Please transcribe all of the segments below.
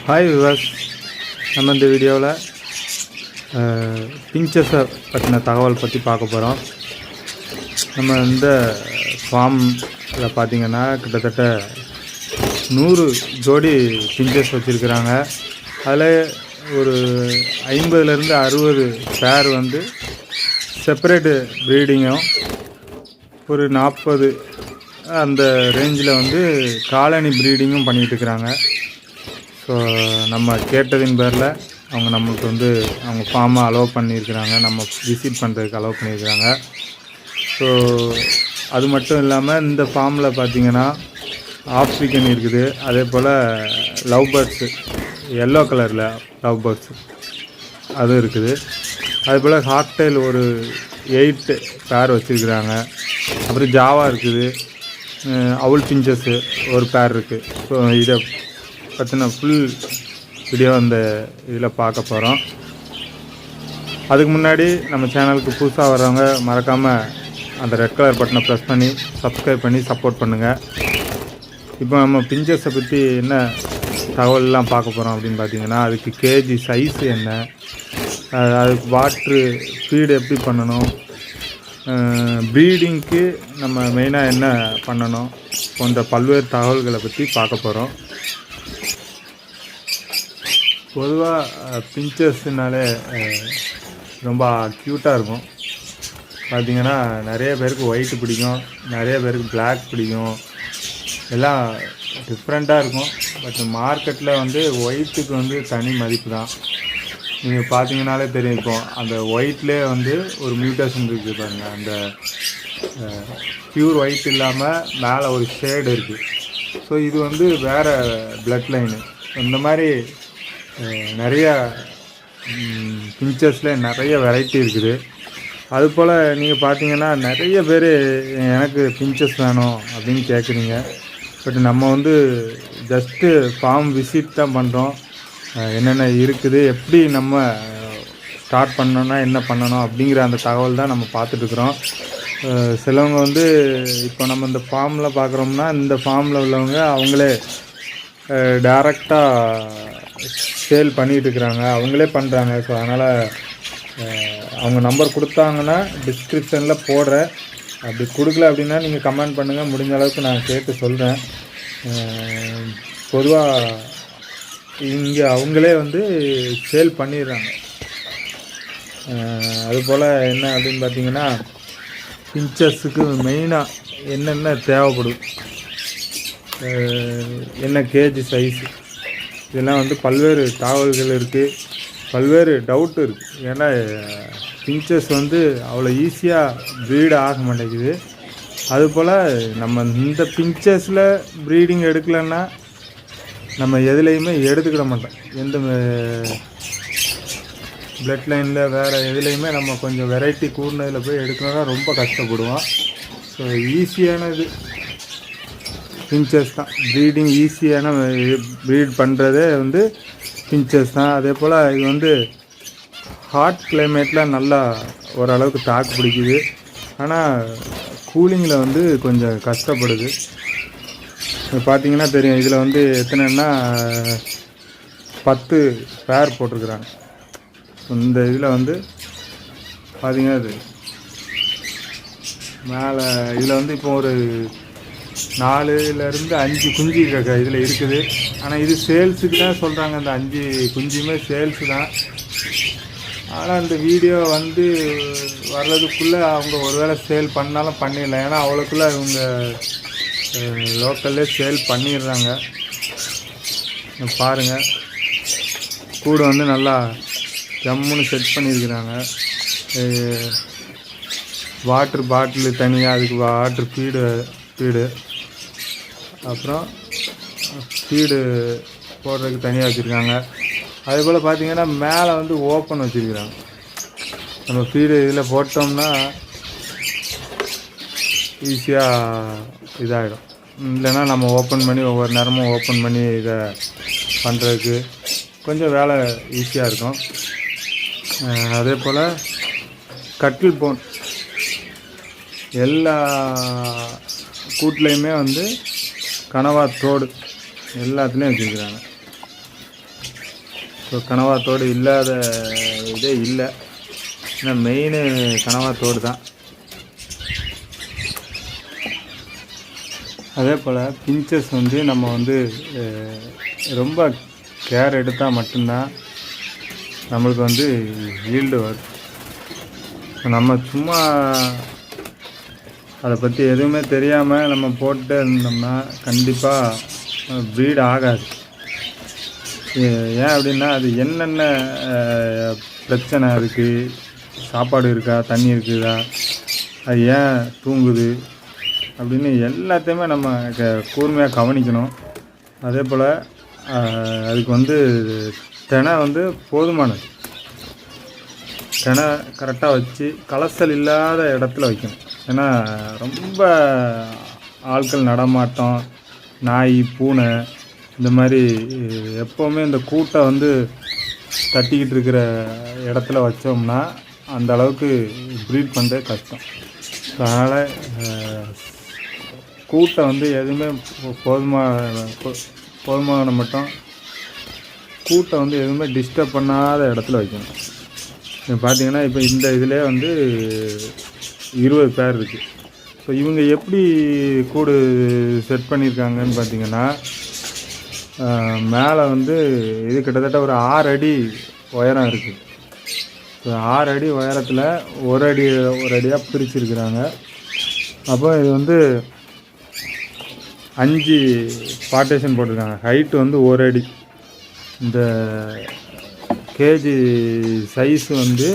Hi விவாஸ், நம்ம இந்த வீடியோவில் பிஞ்சஸை பற்றின தகவல் பற்றி பார்க்க போகிறோம். நம்ம இந்த ஃபார்மில் பார்த்திங்கன்னா கிட்டத்தட்ட 100 ஜோடி பிஞ்சஸ் வச்சுருக்கிறாங்க. அதில் ஒரு 50லேருந்து 60 பேர் வந்து செப்பரேட்டு ப்ரீடிங்கும், ஒரு 40 அந்த ரேஞ்சில் வந்து காலனி ப்ரீடிங்கும் பண்ணிகிட்டு இருக்கிறாங்க. ஸோ நம்ம கேட்டதின் பேரில் அவங்க நம்மளுக்கு வந்து அவங்க ஃபார்மை அலோவ் பண்ணியிருக்கிறாங்க, நம்ம விசிட் பண்ணுறதுக்கு அலோவ் பண்ணியிருக்கிறாங்க. ஸோ அது மட்டும் இல்லாமல் இந்த ஃபார்மில் பார்த்திங்கன்னா ஆப்ரிக்கன் இருக்குது, அதே போல் லவ் பேர்ட்ஸு, எல்லோ கலரில் லவ் பேர்ட்ஸு அதுவும் இருக்குது. அதே போல் ஹாக்டெயில் ஒரு 8 பேர் வச்சுருக்கிறாங்க. அப்புறம் ஜாவா இருக்குது, அவுல் பிஞ்சஸ்ஸு ஒரு பேர் இருக்குது. ஸோ இதை பற்றின ஃபுல் வீடியோ அந்த இதில் பார்க்க போகிறோம். அதுக்கு முன்னாடி நம்ம சேனலுக்கு புதுசாக வர்றவங்க மறக்காமல் அந்த ரெட் கலர் பட்டனை ப்ரெஸ் பண்ணி சப்ஸ்கிரைப் பண்ணி சப்போர்ட் பண்ணுங்கள். இப்போ நம்ம பிஞ்சஸை பற்றி என்ன தகவல்லாம் பார்க்க போகிறோம் அப்படின்னு பார்த்தீங்கன்னா, அதுக்கு கேஜி சைஸு என்ன, அதுக்கு வாட்ரு ஃபீடு எப்படி பண்ணணும், ப்ரீடிங்க்கு நம்ம மெயினாக என்ன பண்ணணும் போன்ற பல்வேறு தகவல்களை பற்றி பார்க்க போகிறோம். பொதுவாக பிஞ்சஸ்னாலே ரொம்ப க்யூட்டாக இருக்கும். பார்த்திங்கன்னா நிறைய பேருக்கு ஒயிட்டு பிடிக்கும், நிறைய பேருக்கு பிளாக் பிடிக்கும், எல்லாம் டிஃப்ரெண்ட்டாக இருக்கும். பட் மார்க்கெட்டில் வந்து ஒயிட்டுக்கு வந்து தனி மதிப்பு தான். நீங்கள் பார்த்தீங்கன்னாலே தெரியும். இப்போ அந்த ஒயிட்லேயே வந்து ஒரு மியூட்டேஷன் இருக்குது பாருங்கள். அந்த ப்யூர் ஒயிட் இல்லாமல் மேலே ஒரு ஷேடு இருக்குது. ஸோ இது வந்து வேறு பிளட் லைனு. இந்த மாதிரி நிறையா பிஞ்சஸில் நிறைய வெரைட்டி இருக்குது. அதுபோல் நீங்கள் பார்த்தீங்கன்னா நிறைய பேர் எனக்கு பிஞ்சஸ் வேணும் அப்படின்னு கேட்குறீங்க. பட் நம்ம வந்து ஜஸ்ட்டு ஃபார்ம் விசிட் தான் பண்ணுறோம். என்னென்ன இருக்குது, எப்படி நம்ம ஸ்டார்ட் பண்ணோன்னா என்ன பண்ணணும் அப்படிங்கிற அந்த தகவல் தான் நம்ம பார்த்துட்ருக்குறோம். சிலவங்க வந்து இப்போ நம்ம இந்த ஃபார்மில் பார்க்குறோம்னா, இந்த ஃபார்மில் உள்ளவங்க அவங்களே டைரெக்டாக சேல் பண்ணிகிட்டு இருக்கிறாங்க, அவங்களே பண்ணுறாங்க. ஸோ அதனால் அவங்க நம்பர் கொடுத்தாங்கன்னா டிஸ்கிரிப்ஷனில் போடுறேன். அப்படி கொடுக்கல அப்படின்னா நீங்கள் கமெண்ட் பண்ணுங்கள், முடிஞ்ச அளவுக்கு நான் கேட்டு சொல்கிறேன். பொதுவாக இங்கே அவங்களே வந்து சேல் பண்ணிடுறாங்க. அதுபோல் என்ன அப்படின்னு பார்த்தீங்கன்னா, பிஞ்சஸுக்கு மெயினாக என்னென்ன தேவைப்படும், என்ன கேஜி சைஸு, இதெல்லாம் வந்து பல்வேறு தகவல்கள் இருக்குது, பல்வேறு டவுட்டு இருக்குது. ஏன்னா பிஞ்சஸ் வந்து அவ்வளோ ஈஸியாக ப்ரீட் ஆக மாட்டேங்குது. அதுபோல் நம்ம இந்த பிஞ்சஸில் ப்ரீடிங் எடுக்கலைன்னா நம்ம எதுலேயுமே எடுத்துக்கிட மாட்டோம். எந்த பிளட் லைனில் வேறு எதுலேயுமே நம்ம கொஞ்சம் வெரைட்டி கூர்னதில் போய் எடுக்கணும்னா ரொம்ப கஷ்டப்படுவோம். ஸோ ஈஸியானது பிஞ்சஸ் தான். ப்ரீடிங் ஈஸியான ப்ரீட் பண்ணுறதே வந்து பிஞ்சஸ் தான். அதே போல் இது வந்து ஹாட் கிளைமேட்டில் நல்லா ஓரளவுக்கு தாக்கு பிடிக்குது. ஆனால் கூலிங்கில் வந்து கொஞ்சம் கஷ்டப்படுது. பார்த்தீங்கன்னா தெரியும், இதில் வந்து எத்தனைன்னா 10 பேர் போட்டிருக்குறாங்க. இந்த இதில் வந்து பார்த்திங்கன்னா இது மேலே இதில் வந்து இப்போ ஒரு 4லேருந்து 5 குஞ்சு இதில் இருக்குது. ஆனால் இது சேல்ஸுக்கு தான் சொல்கிறாங்க. அந்த 5 குஞ்சுமே சேல்ஸு தான். ஆனால் இந்த வீடியோ வந்து வர்றதுக்குள்ளே அவங்க ஒருவேளை சேல் பண்ணாலும் பண்ணிடலாம். ஏன்னா அவ்வளோக்குள்ளே இவங்க லோக்கல்லே சேல் பண்ணிடுறாங்க. பாருங்கள், கூடு வந்து நல்லா ஜம்முன்னு செட் பண்ணியிருக்கிறாங்க. வாட்ரு பாட்டிலு தனியாக, அதுக்கு வாட்ரு ஃபீடு அப்புறம் ஃபீடு போடுறதுக்கு தனியாக வச்சுருக்காங்க. அதே போல் பார்த்திங்கன்னா மேலே வந்து ஓப்பன் வச்சுருக்கிறாங்க. நம்ம ஃபீடு இதில் போட்டோம்னா ஈஸியாக இதாகிடும். இல்லைன்னா நம்ம ஓப்பன் பண்ணி ஒவ்வொரு நேரமும் ஓப்பன் பண்ணி இதை பண்ணுறதுக்கு கொஞ்சம் வேலை ஈஸியாக இருக்கும். அதே போல் கட்டில் போன் எல்லா கூட்லேயுமே வந்து கனவா தோடு எல்லாத்துலேயும் வச்சுருக்கிறாங்க. ஸோ கனவாத்தோடு இல்லாத இதே இல்லை. ஏன்னா மெயின் கனவாத்தோடு தான். அதே போல் பிஞ்சஸ் வந்து நம்ம வந்து ரொம்ப கேர் எடுத்தால் மட்டும்தான் நம்மளுக்கு வந்து ஈல்டு வரும். நம்ம சும்மா அதை பற்றி எதுவுமே தெரியாமல் நம்ம போட்டு இருந்தோம்னா கண்டிப்பாக ப்ரீட் ஆகாது. ஏன் அப்படின்னா அது என்னென்ன பிரச்சனை இருக்குது, சாப்பாடு இருக்கா, தண்ணி இருக்குதா, அது ஏன் தூங்குது அப்படின்னு எல்லாத்தையுமே நம்ம கூர்மையாக கவனிக்கணும். அதே போல் அதுக்கு வந்து தினை வந்து போதுமானது. தினை கரெக்டாக வச்சு கலசல் இல்லாத இடத்துல வைக்கணும். ஏன்னா ரொம்ப ஆட்கள் நடமாட்டம், நாய், பூனை இந்த மாதிரி எப்போவுமே இந்த கூட்டை வந்து தட்டிக்கிட்டு இருக்கிற இடத்துல வச்சோம்னா அந்த அளவுக்கு ப்ரீட் பண்ணுறது கஷ்டம். அதனால் கூட்டை வந்து எதுவுமே போதுமான மட்டும் கூட்டை வந்து எதுவுமே டிஸ்டர்ப் பண்ணாத இடத்துல வைக்கணும். இப்போ பார்த்தீங்கன்னா இப்போ இந்த இதிலே வந்து 20 பேர் இருக்குது. ஸோ இவங்க எப்படி கூடு செட் பண்ணியிருக்காங்கன்னு பார்த்தீங்கன்னா, மேலே வந்து இது கிட்டத்தட்ட ஒரு 6 அடி உயரம் இருக்குது. ஸோ 6 அடி உயரத்தில் ஒரு அடியாக பிரிச்சுருக்குறாங்க. அப்போ இது வந்து 5 பார்ட்டேஷன் போட்டிருக்காங்க. ஹைட்டு வந்து 1 அடி. இந்த கேஜி சைஸ் வந்து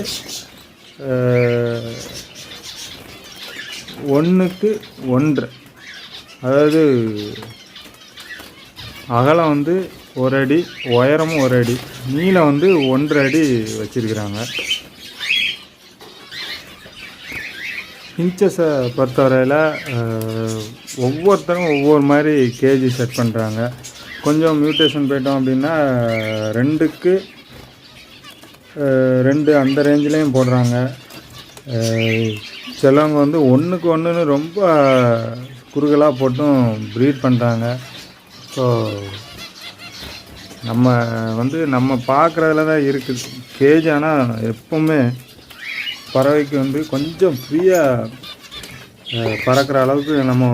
1க்கு 1.5. அதாவது அகலம் வந்து 1 அடி, உயரமும் 1 அடி, நீளம் வந்து 1.5 அடி வச்சுருக்கிறாங்க. பிஞ்சஸை பொறுத்தவரையில் ஒவ்வொருத்தரும் ஒவ்வொரு மாதிரி கேஜி செட் பண்ணுறாங்க. கொஞ்சம் மியூட்டேஷன் போயிட்டோம் அப்படின்னா 2க்கு 2 அந்த ரேஞ்சிலையும் போடுறாங்க. சிலவங்க வந்து 1க்கு 1ன்னு ரொம்ப குறுகலாக போட்டும் ப்ரீட் பண்ணுறாங்க. ஸோ நம்ம வந்து நம்ம பார்க்குறதுல தான் இருக்குது கேஜ். ஆனால் எப்போவுமே பறவைக்கு வந்து கொஞ்சம் ஃப்ரீயாக பறக்கிற அளவுக்கு நம்ம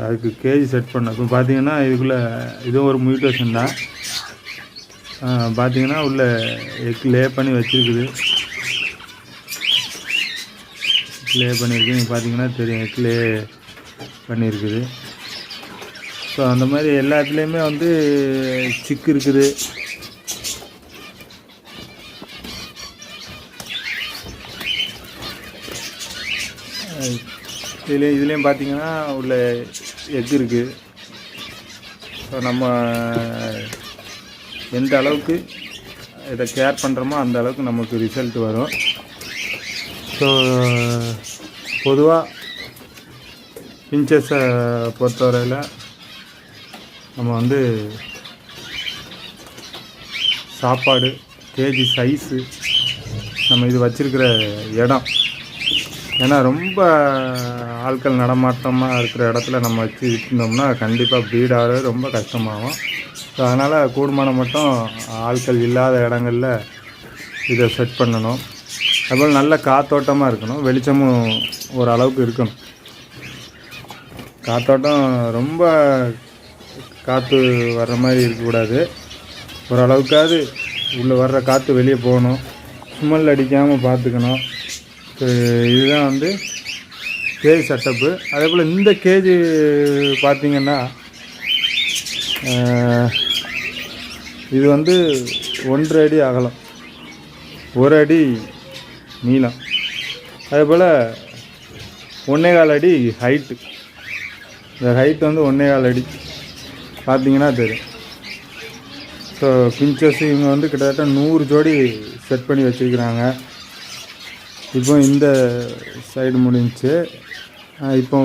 அதுக்கு கேஜி செட் பண்ணோம். இப்போ பார்த்தீங்கன்னா இதுக்குள்ளே இதுவும் ஒரு மியூட்டேஷன் தான். பார்த்தீங்கன்னா உள்ள எக் லே பண்ணி வச்சுருக்குது. லே பண்ணியிருக்கு. நீங்கள் பார்த்தீங்கன்னா தெரியும், எக் லே பண்ணியிருக்குது. ஸோ அந்த மாதிரி எல்லாத்துலேயுமே வந்து சிக்கு இருக்குது. இதுலேயும் பார்த்தீங்கன்னா உள்ள எக் இருக்குது. ஸோ நம்ம எந்த அளவுக்கு இதை கேர் பண்ணுறோமோ அந்த அளவுக்கு நமக்கு ரிசல்ட் வரும். ஸோ பொதுவாக பிஞ்சஸை பொறுத்தவரையில் நம்ம வந்து சாப்பாடு, கேஜி சைஸு, நம்ம இது வச்சுருக்கிற இடம், ஏன்னா ரொம்ப ஆட்கள் நடமாட்டமாக இருக்கிற இடத்துல நம்ம வச்சு இருந்தோம்னா கண்டிப்பாக ப்ரீட் ஆகிறது ரொம்ப கஷ்டமாகும். ஸோ அதனால் கூடுமான மட்டும் ஆட்கள் இல்லாத இடங்களில் இதை செட் பண்ணணும். அதுபோல் நல்ல காத்தோட்டமாக இருக்கணும், வெளிச்சமும் ஓரளவுக்கு இருக்கணும். காத்தோட்டம் ரொம்ப காற்று வர்ற மாதிரி இருக்கக்கூடாது. ஓரளவுக்காவது உள்ளே வர்ற காற்று வெளியே போகணும், சுமல் அடிக்காமல் பார்த்துக்கணும். இதுதான் வந்து கேஜ் செட்டப்பு. அதே போல் இந்த கேஜி பார்த்திங்கன்னா இது வந்து 1.5 அடி அகலம், 1 அடி நீளம், அதே போல் 1.25 அடி ஹைட்டு. இந்த ஹைட்டு வந்து 1.25 அடி பார்த்திங்கன்னா தெரியும். ஸோ பிஞ்சஸ் இவங்க வந்து கிட்டத்தட்ட 100 ஜோடி செட் பண்ணி வச்சுருக்கிறாங்க. இப்போ இந்த சைடு முடிஞ்சிச்சு. இப்போ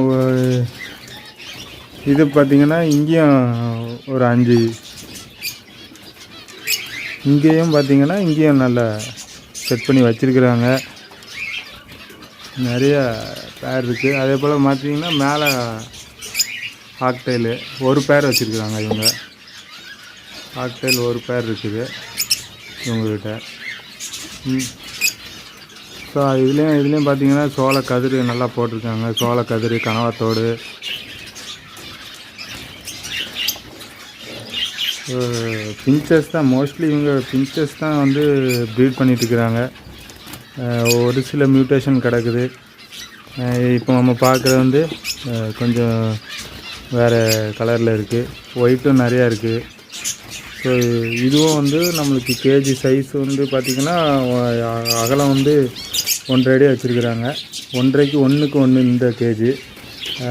இது பார்த்திங்கன்னா இங்கேயும் ஒரு 5, இங்கேயும் பார்த்திங்கன்னா இங்கேயும் நல்லா செட் பண்ணி வச்சுருக்குறாங்க. நிறைய பேர் இருக்குது. அதே போல் பார்த்திங்கன்னா மேலே ஆக்டைலு ஒரு பேர் வச்சுருக்குறாங்க. இவங்க ஆக்டைல் ஒரு பேர் இருக்குது. இவங்கக்கிட்ட. ஸோ இதுலேயும் பார்த்தீங்கன்னா சோள கதிர் நல்லா போட்டிருக்காங்க. சோள கதிர், கனவாத்தோடு, பிஞ்சஸ் தான் மோஸ்ட்லி. இவங்க பிஞ்சஸ் தான் வந்து ப்ரீட் பண்ணிகிட்டு இருக்கிறாங்க. ஒரு சில மியூட்டேஷன் கிடக்குது. இப்போ நம்ம பார்க்குறது வந்து கொஞ்சம் வேறு கலரில் இருக்குது. ஒயிட்டும் நிறையா இருக்குது. ஸோ இதுவும் வந்து நம்மளுக்கு கேஜி சைஸ் வந்து பார்த்திங்கன்னா அகலம் வந்து 1.5 அடி வச்சுருக்குறாங்க. 1.5க்கு 1க்கு 1 இந்த கேஜி.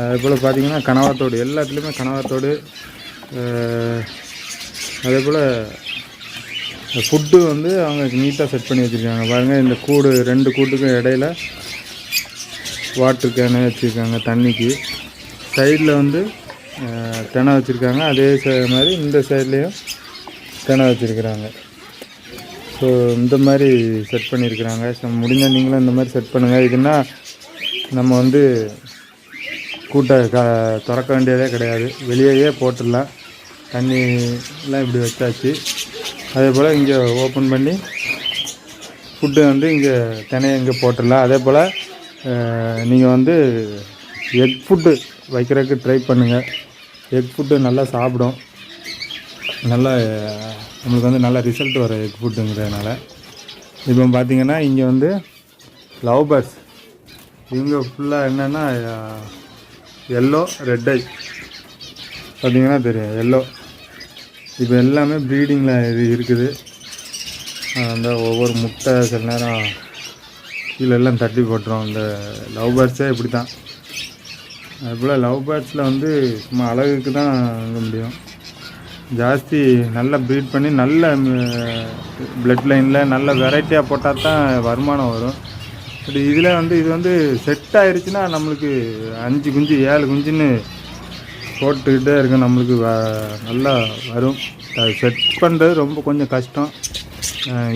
அதுபோல் பார்த்திங்கன்னா கனவாத்தோடு, எல்லாத்துலேயுமே கனவாத்தோடு. அதே போல் ஃபுட்டு வந்து அவங்க நீட்டாக செட் பண்ணி வச்சுருக்காங்க. பாருங்கள், இந்த கூடு 2 கூட்டுக்கும் இடையில வாட்டர் கேனு வச்சுருக்காங்க தண்ணிக்கு. சைடில் வந்து தினை வச்சுருக்காங்க. அதே மாதிரி இந்த சைட்லேயும் தினை வச்சுருக்குறாங்க. ஸோ இந்த மாதிரி செட் பண்ணியிருக்கிறாங்க. ஸோ முடிஞ்சால் நீங்களும் இந்த மாதிரி செட் பண்ணுங்கள். இதுனா நம்ம வந்து கூட்டை திறக்க வேண்டியதே கிடையாது, வெளியே போட்டுடலாம். தண்ணிலாம் இப்படி வச்சாச்சு. அதே போல் இங்கே ஓப்பன் பண்ணி ஃபுட்டு வந்து இங்கே தினையை இங்கே போட்டுடலாம். அதே போல் நீங்கள் வந்து எக் ஃபுட்டு வைக்கிறதுக்கு ட்ரை பண்ணுங்கள். எக் ஃபுட்டு நல்லா சாப்பிடும். நல்லா நம்மளுக்கு வந்து நல்ல ரிசல்ட் வரும் எக் ஃபுட்டுங்கிறதுனால. இப்போ பார்த்திங்கன்னா இங்கே வந்து லவ் பேர்ட்ஸ். இவங்க ஃபுல்லாக என்னென்னா எல்லோ, ரெட் ஐ பார்த்திங்கன்னா தெரியும், எல்லோ. இப்போ எல்லாமே ப்ரீடிங்கில் இது இருக்குது. அந்த ஒவ்வொரு முட்டை சில நேரம் கீழே எல்லாம் தட்டி போட்டுரும். இந்த லவ் பேர்ட்ஸே இப்படி தான். அதுபோல் லவ் பேர்ட்ஸில் வந்து சும்மா அழகுக்கு தான் வாங்க முடியும். ஜாஸ்தி நல்லா ப்ரீட் பண்ணி நல்ல பிளட் லைனில் நல்ல வெரைட்டியாக போட்டால் தான் வருமானம் வரும். பட் இதில் வந்து இது வந்து செட் ஆகிடுச்சுன்னா நம்மளுக்கு 5 குஞ்சு 7 குஞ்சுன்னு போட்டுக்கிட்டே இருக்கும். நம்மளுக்கு நல்லா வரும். அது செட் பண்ணுறது ரொம்ப கொஞ்சம் கஷ்டம்.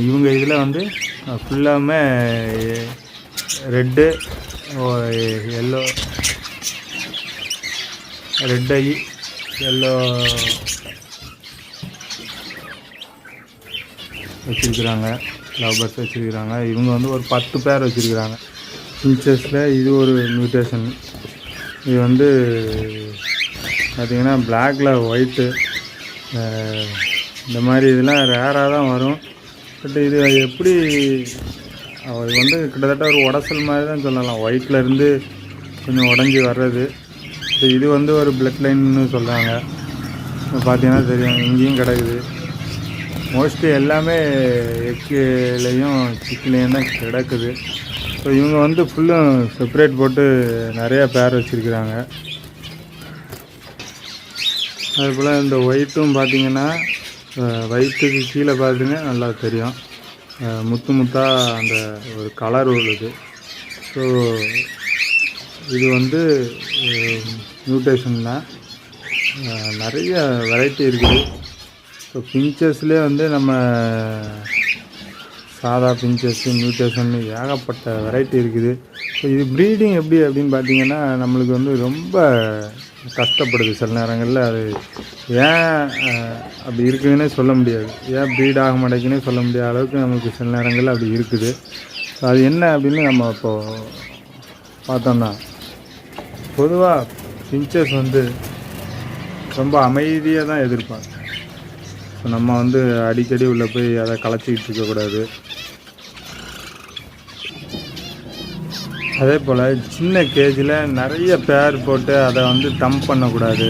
இவங்க இதில் வந்து ஃபுல்லாமே ரெட்டு, எல்லோ, ரெட் ஐ, எல்லோ வச்சுருக்குறாங்க. லவ் பேர்ட்ஸ் வச்சுருக்குறாங்க. இவங்க வந்து ஒரு 10 பேர் வச்சுருக்குறாங்க. பிஞ்சஸில் இது ஒரு மியூட்டேஷன். இது வந்து பார்த்திங்கன்னா பிளாக்கில் ஒயிட்டு, இந்த மாதிரி இதெல்லாம் ரேராக தான் வரும். பட் இது எப்படி அது வந்து கிட்டத்தட்ட ஒரு உடசல் மாதிரி தான் சொல்லலாம். ஒயிட்லேருந்து கொஞ்சம் உடஞ்சி வர்றது. இது வந்து ஒரு பிளட் லைன்னு சொல்கிறாங்க. பார்த்திங்கன்னா தெரியும், இங்கேயும் கிடக்குது. மோஸ்ட்லி எல்லாமே எக்குலேயும் சிக்கன்லேயும் தான் கிடக்குது. ஸோ இவங்க வந்து ஃபுல்லும் செப்பரேட் போட்டு நிறையா பேர் வச்சுருக்குறாங்க. அதுபோல் இந்த ஒயிட்டும் பார்த்திங்கன்னா வயிற்றுக்கு கீழே பார்த்துங்க நல்லா தெரியும், முத்து முத்தாக அந்த ஒரு கலர் உள்ளது. ஸோ இது வந்து மியூட்டேஷன் தான். நிறைய வெரைட்டி இருக்குது. ஸோ பிஞ்சஸ்லேயே வந்து நம்ம சாதா பிஞ்சஸ்ஸு, மியூட்டேஷன், ஏகப்பட்ட வெரைட்டி இருக்குது. ஸோ இது ப்ரீடிங் எப்படி அப்படின்னு பார்த்திங்கன்னா நம்மளுக்கு வந்து ரொம்ப கஷ்டப்படுது சில நேரங்களில். அது ஏன் அப்படி இருக்குதுன்னே சொல்ல முடியாது, ஏன் ப்ரீட் ஆக மாட்டேங்குன்னே சொல்ல முடியாத அளவுக்கு நம்மளுக்கு சில நேரங்களில் அப்படி இருக்குது. ஸோ அது என்ன அப்படின்னு நம்ம இப்போது பார்த்தோம்னா, பொதுவாக பிஞ்சஸ் வந்து ரொம்ப அமைதியாக தான் எதிர்ப்பாங்க. ஸோ நம்ம வந்து அடிக்கடி உள்ளே போய் அதை கலைச்சிக்கிட்டு இருக்கக்கூடாது. அதே போல் சின்ன கேஜில் நிறைய பேர் போட்டு அதை வந்து டம்ப் பண்ணக்கூடாது.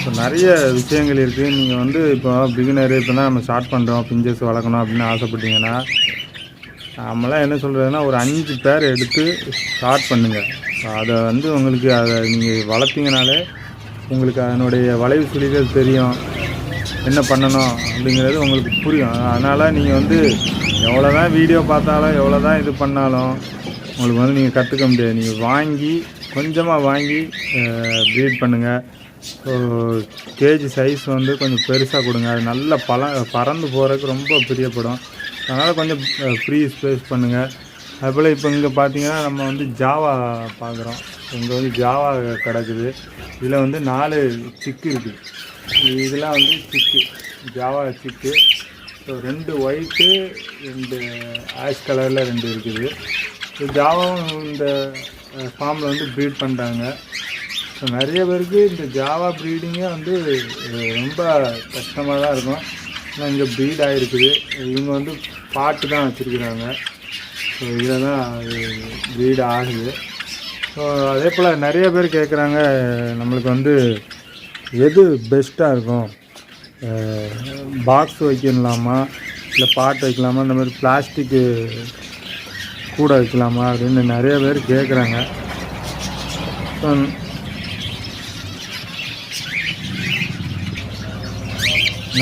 ஸோ நிறைய விஷயங்கள் இருக்குது. நீங்கள் வந்து இப்போ பிகினரு, இப்போ தான் நம்ம ஸ்டார்ட் பண்ணுறோம், பிஞ்சஸ் வளர்க்கணும் அப்படின்னு ஆசைப்பட்டீங்கன்னா, நம்மளாம் என்ன சொல்கிறதுனா ஒரு 5 பேர் எடுத்து ஸ்டார்ட் பண்ணுங்கள். அதை வந்து உங்களுக்கு அதை நீங்கள் வளர்த்திங்கனாலே உங்களுக்கு அதனுடைய வளைவு சுழிகள் தெரியும், என்ன பண்ணணும் அப்படிங்கிறது உங்களுக்கு புரியும். அதனால் நீங்கள் வந்து எவ்வளோ தான் வீடியோ பார்த்தாலும் எவ்வளோ தான் இது பண்ணாலும் உங்களுக்கு வந்து நீங்கள் கற்றுக்க முடியாது. நீங்கள் வாங்கி கொஞ்சமாக வாங்கி ப்ரீட் பண்ணுங்கள். ஸோ கேஜி சைஸ் வந்து கொஞ்சம் பெருசாக கொடுங்க. அது நல்ல பறந்து போகிறதுக்கு ரொம்ப பிரியப்படும். அதனால் கொஞ்சம் ஃப்ரீ ஸ்பேஸ் பண்ணுங்கள். அதுபோல் இப்போ இங்கே பார்த்தீங்கன்னா நம்ம வந்து ஜாவா பார்க்குறோம். இங்கே வந்து ஜாவா கிடக்குது. இதில் வந்து 4 சிக்கு இருக்குது. இதெல்லாம் வந்து சிக்கு, ஜாவா சிக்கு. ஸோ 2 ஒயிட்டு 2 ஆஷ் கலரில் 2 இருக்குது. ஸோ ஜாவாவும் இந்த ஃபார்மில் வந்து ப்ரீட் பண்ணுறாங்க. ஸோ நிறைய பேருக்கு இந்த ஜாவா ப்ரீடிங்கே வந்து ரொம்ப கஷ்டமாக தான் இருக்கும். ஆனால் இங்கே ப்ரீட் ஆகிருக்குது. இவங்க வந்து பாட்டு தான் வச்சுருக்குறாங்க. ஸோ இதில் தான் ப்ரீட் ஆகுது. ஸோ அதே போல் நிறைய பேர் கேட்குறாங்க, நம்மளுக்கு வந்து எது பெஸ்ட்டாக இருக்கும், பாக்ஸ் வைக்கலாமா இல்லை பாட்டு வைக்கலாமா, இந்த மாதிரி பிளாஸ்டிக்கு கூட வைக்கலாமா அப்படின்னு நிறைய பேர் கேட்குறாங்க. ஸோ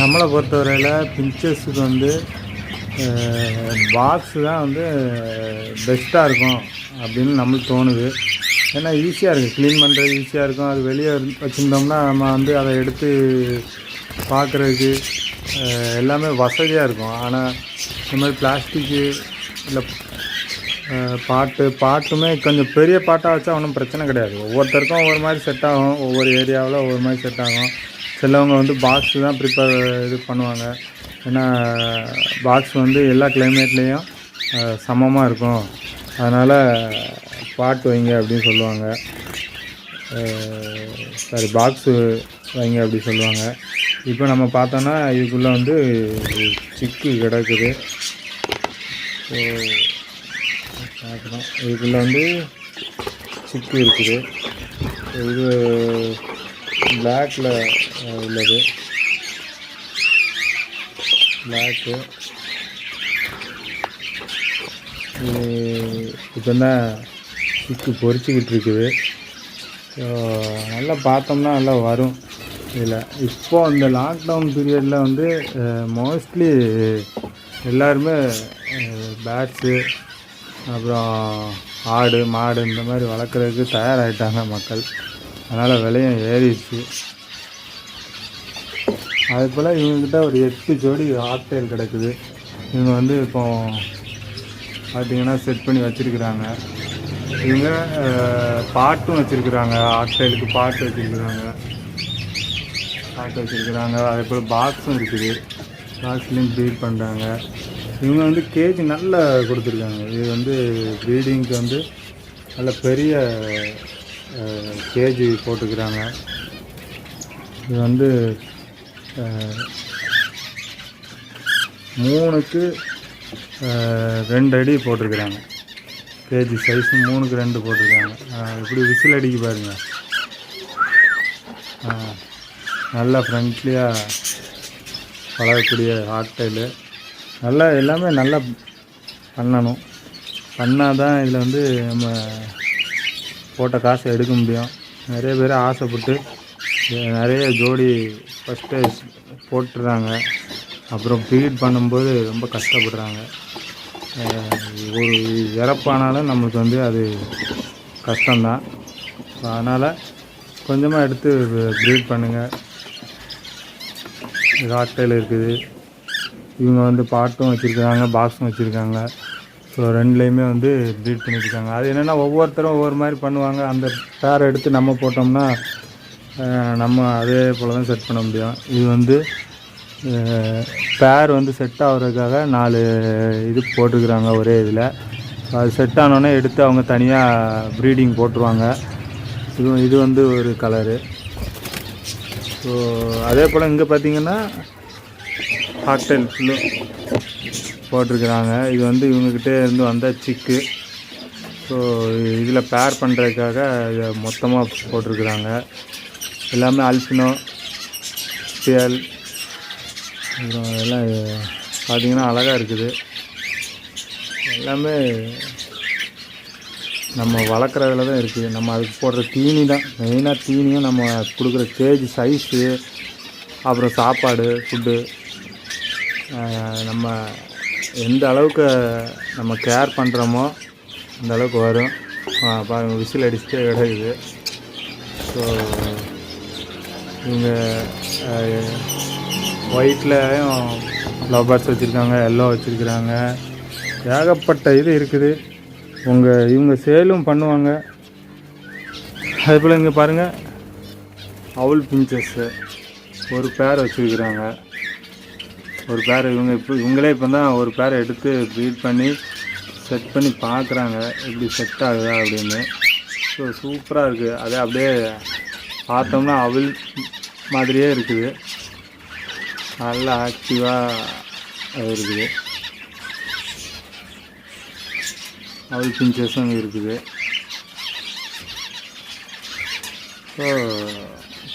நம்மளை பொறுத்தவரையில் பிஞ்சஸுக்கு வந்து பாக்ஸு தான் வந்து பெஸ்ட்டாக இருக்கும் அப்படின்னு நம்மளுக்கு தோணுது. ஏன்னா ஈஸியாக இருக்குது, க்ளீன் பண்ணுறது ஈஸியாக இருக்கும். அது வெளியே வச்சுருந்தோம்னா நம்ம வந்து அதை எடுத்து பார்க்குறதுக்கு எல்லாமே வசதியாக இருக்கும். ஆனால் இந்த மாதிரி பிளாஸ்டிக்கு இல்லை பாட்டுமே கொஞ்சம் பெரிய பாட்டாக வச்சா ஒன்றும் பிரச்சனை கிடையாது. ஒவ்வொருத்தருக்கும் ஒவ்வொரு மாதிரி செட் ஆகும், ஒவ்வொரு ஏரியாவில் ஒவ்வொரு மாதிரி செட் ஆகும். சிலவங்க வந்து பாக்ஸு தான் இது பண்ணுவாங்க. ஏன்னா பாக்ஸ் வந்து எல்லா கிளைமேட்லேயும் சமமாக இருக்கும், அதனால் பாட்டு வைங்க அப்படின்னு சொல்லுவாங்க. சாரி, பாக்ஸு வைங்க அப்படி சொல்லுவாங்க. இப்போ நம்ம பார்த்தோன்னா இதுக்குள்ளே வந்து சிக்கு கிடக்குது. ஸோ பார்க்குறோம், இதுக்குள்ளே வந்து சிக்கு இருக்குது. இது பிளாக்கில் உள்ளது, பிளாக்கு. இப்போ தான் சிக்கு பொறிச்சிக்கிட்டு இருக்குது. ஸோ நல்லா பார்த்தோம்னா நல்லா வரும் இதில். இப்போது இந்த லாக்டவுன் பீரியடில் வந்து மோஸ்ட்லி எல்லாருமே பேட்ஸு அப்புறம் ஆடு மாடு இந்த மாதிரி வளர்க்குறதுக்கு தயாராகிட்டாங்க மக்கள். அதனால் விலையும் ஏறிடுச்சு. அதே போல் இவங்கக்கிட்ட ஒரு 8 ஜோடி ஆக்டெயில் கிடக்குது. இவங்க வந்து இப்போ பார்த்திங்கன்னா செட் பண்ணி வச்சுருக்குறாங்க. இவங்க பாட்டும் வச்சுருக்குறாங்க, ஆக்டெயிலுக்கு பாட்டு வச்சுருக்குறாங்க. அதே போல் பாக்ஸும் இருக்குது, பாக்ஸ்லேயும் ப்ரீட் பண்ணுறாங்க. இவங்க வந்து கேஜி நல்லா கொடுத்துருக்காங்க. இது வந்து ப்ரீடிங்க்கு வந்து நல்ல பெரிய கேஜி போட்டுக்கிறாங்க. இது வந்து 3க்கு 2 அடி போட்டிருக்கிறாங்க. கேஜி சைஸு 3க்கு 2 போட்டிருக்காங்க. இப்படி விசில் அடிக்க பாருங்கள். நல்லா ஃப்ரெண்ட்லியாக பழகக்கூடிய ஆக்டெயிலு. நல்லா எல்லாமே நல்லா பண்ணணும், பண்ணால் தான் இதில் வந்து நம்ம போட்ட காசை எடுக்க முடியும். நிறைய பேர் ஆசைப்பட்டு நிறைய ஜோடி ஃபஸ்ட்டு போட்டுடுறாங்க, அப்புறம் ப்ரீட் பண்ணும்போது ரொம்ப கஷ்டப்படுறாங்க. ஒரு இறப்பானாலும் நம்மளுக்கு வந்து அது கஷ்டம்தான். அதனால் கொஞ்சமாக எடுத்து ப்ரீட் பண்ணுங்கள். ஆக்டெயில் இருக்குது. இவங்க வந்து பாட்டும் வச்சுருக்காங்க, பாக்ஸும் வச்சுருக்காங்க. ஸோ 2லேயுமே வந்து ப்ரீட் பண்ணியிருக்காங்க. அது என்னென்னா ஒவ்வொருத்தரும் ஒவ்வொரு மாதிரி பண்ணுவாங்க. அந்த பேரை எடுத்து நம்ம போட்டோம்னா நம்ம அதே போல் தான் செட் பண்ண முடியும். இது வந்து பேர் வந்து செட் ஆகிறதுக்காக 4 இது போட்டிருக்கிறாங்க ஒரே இதில். அது செட் ஆனோடனே எடுத்து அவங்க தனியாக ப்ரீடிங் போட்டுருவாங்க. இது வந்து ஒரு கலரு. ஸோ அதே போல் இங்கே பார்த்திங்கன்னா ஆக்டெயில் ஃபுல்லும் போட்டிருக்கிறாங்க. இது வந்து இவங்கக்கிட்டே இருந்து வந்த சிக்கு. ஸோ இதில் பேர் பண்ணுறதுக்காக இதை மொத்தமாக போட்டிருக்கிறாங்க. எல்லாமே அல்பினோ பியல் அப்புறம் எல்லாம் பார்த்திங்கன்னா அழகாக இருக்குது. எல்லாமே நம்ம வளர்க்குறதுல தான் இருக்குது. நம்ம அதுக்கு போடுற தீனி தான் மெயினாக. தீனியும் நம்ம கொடுக்குற கேஜி சைஸு, அப்புறம் சாப்பாடு ஃபுட்டு, நம்ம எந்த அளவுக்கு நம்ம கேர் பண்ணுறோமோ அந்த அளவுக்கு வரும். பாருங்கள், விசில் அடிச்சுட்டே கிடக்குது. ஸோ இவங்க ஒயிட்லேயும் லவ் பேர்ட்ஸ் வச்சுருக்காங்க, எல்லோ வச்சுருக்குறாங்க. ஏகப்பட்ட இது இருக்குது. இவங்க சேலும் பண்ணுவாங்க. அதே போல் இங்கே பாருங்கள், அவுல் பிஞ்சஸ்ஸு ஒரு பேர் வச்சுருக்குறாங்க. ஒரு பேர் இவங்களே இப்போ தான் ஒரு பேரை எடுத்து ப்ரீட் பண்ணி செட் பண்ணி பார்க்குறாங்க எப்படி செட் ஆகுதா அப்படின்னு. ஸோ சூப்பராக இருக்குது. அதே அப்படியே பார்த்தோம்னா அவள் மாதிரியே இருக்குது. நல்லா ஆக்டிவாக இருக்குது. அவள் பிஞ்சஸும் இருக்குது. ஸோ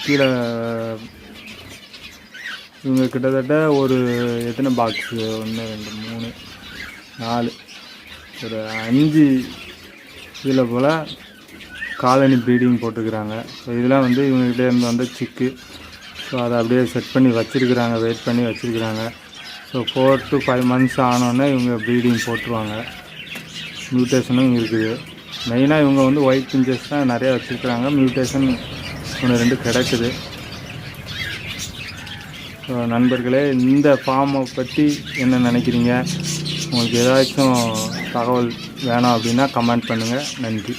கீழே இவங்க கிட்டத்தட்ட ஒரு எத்தனை பாக்ஸு 1 2 3 4 ஒரு 5 இதில் போல் காலனி ப்ரீடிங் போட்டுக்கிறாங்க. ஸோ இதெல்லாம் வந்து இவங்ககிட்ட இருந்து வந்த சிக்கு. ஸோ அதை அப்படியே செட் பண்ணி வச்சுருக்குறாங்க, வெயிட் பண்ணி வச்சுருக்குறாங்க. ஸோ 4 to 5 months ஆனோடனே இவங்க ப்ரீடிங் போட்டுருவாங்க. மியூட்டேஷனும் இருக்குது. மெயினாக இவங்க வந்து ஒயிட் பிஞ்சஸ் தான் நிறையா வச்சுருக்குறாங்க. மியூட்டேஷன் 1 2 கிடக்குது. ஸோ நண்பர்களே, இந்த ஃபார்மை பற்றி என்ன நினைக்கிறீங்க? உங்களுக்கு ஏதாச்சும் தகவல் வேணும் அப்படின்னா கமெண்ட் பண்ணுங்கள். நன்றி.